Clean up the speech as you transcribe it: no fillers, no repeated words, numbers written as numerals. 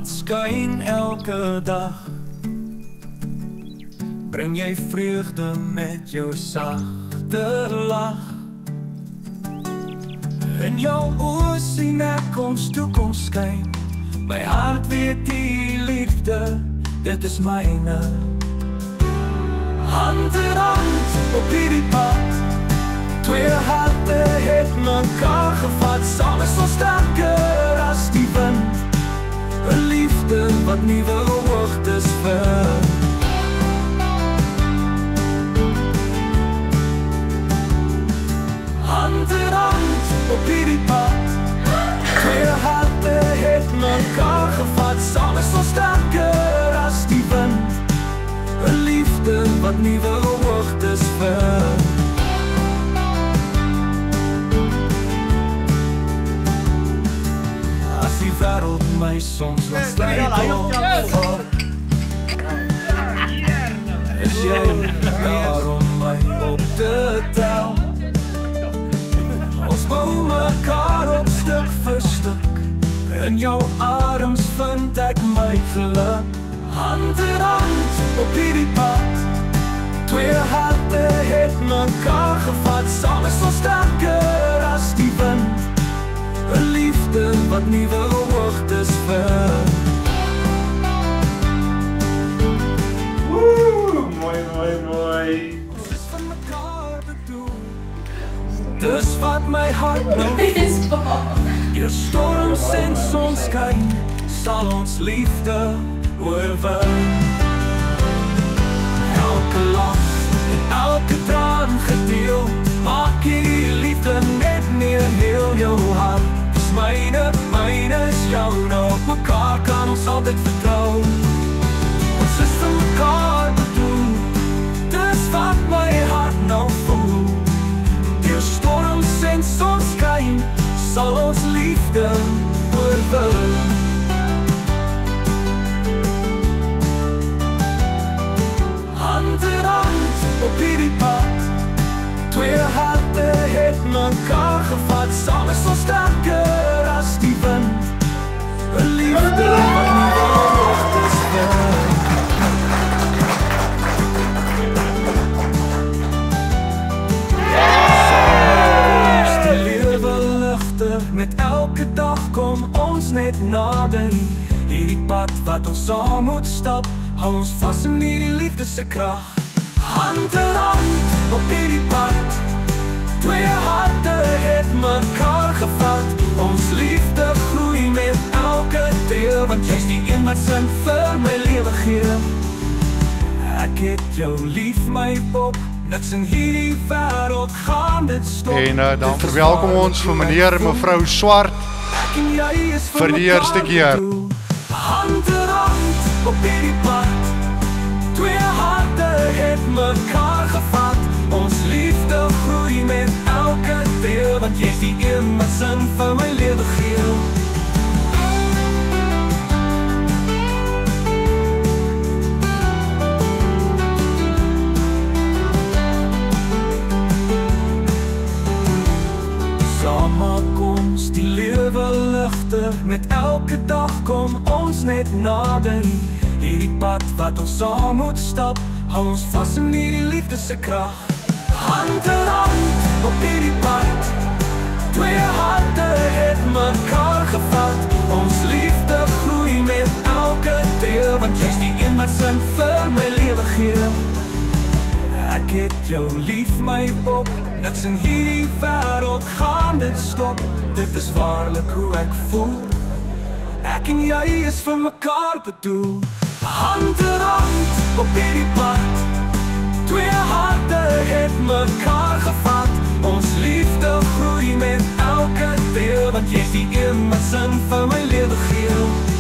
wat skyn elke dag. Bring jy vreugde met jou sagte lach. In jou oë sien ek ons toekoms skyn. My hart weet die liefde, dit is myne. Hand in hand op hierdie pad, twee harte het mekaar gevat. Saam is ons sterker as die wind, 'n liefde wat nuwe hoogtes vind. Hand in hand op hierdie pad, twee harte het mekaar gevat. Saam is ons sterker as die wind, 'n liefde wat nuwe hoogtes vind. As die wêreld my soms laat struikel, is jy daar om my op te tel. Ons bou mekaar op stuk vir stuk, in jou arms vind ek my geluk. Hand in hand op hierdie pad, twee harte het mekaar gevat. Saam is ons sterker as die wind, 'n liefde wat nuwe hoogtes vind. Mooi, mooi, mooi. Ons is van mekaar bedoel, dis wat my hart nou voel. Deur storms en sonskyn sal ons liefde oorwin. Elke lach en elke traan gedeel, maak hierdie liefde net meer heel. Jou hart is myne, myne is joune. Op mekaar kan ons altyd vertrou. Ons is vir mekaar bedoel, dis wat my hart nou voel. Deur storms en sonskyn sal ons liefde oorwin. Hand in hand op hierdie pad, twee harte het mekaar gevat. Saam is ons sterker as die wind, 'n liefde wat nuwe hoogtes vind. Saam is die lewe ligter, met elke dag kom ons net nader. Hierdie pad wat ons saam moet stap, hou ons vas in hierdie liefde se krag. Hand in hand op hierdie pad, twee harte het mekaar gevat. Ons liefde groei met elke deel, want jy's die een wat sin vir my lewe gee. Ek het jou lief, my pop, niks in hierdie wêreld gaan dit stop. En dan verwelkom ons vir meneer en mevrou Swart Ek en jy is vir die eerste keer. Hand in hand op hierdie pad, twee harte het mekaar gevat. Ons liefde groei met elke deel, want jy's die een wat sin vir my lewe gee. Saam maak ons die lewe ligter, met elke dag kom ons net nader. Hierdie pad wat ons saam moet stap, hou ons vas in hierdie liefde se krag. Hand in hand op hierdie pad, twee harte het mekaar gevat. Ons liefde groei met elke deel, want jy's die een wat sin vir my lewe gee. Ek het jou lief, my pop, niks in hierdie wêreld gaan dit stop. Dit is waarlik hoe ek voel, ek en jy is vir mekaar bedoel. Hand in hand op hierdie pad, twee harte het mekaar gevat. Ons liefde groei met elke deel, want jy's die een wat sin vir my lewe gee.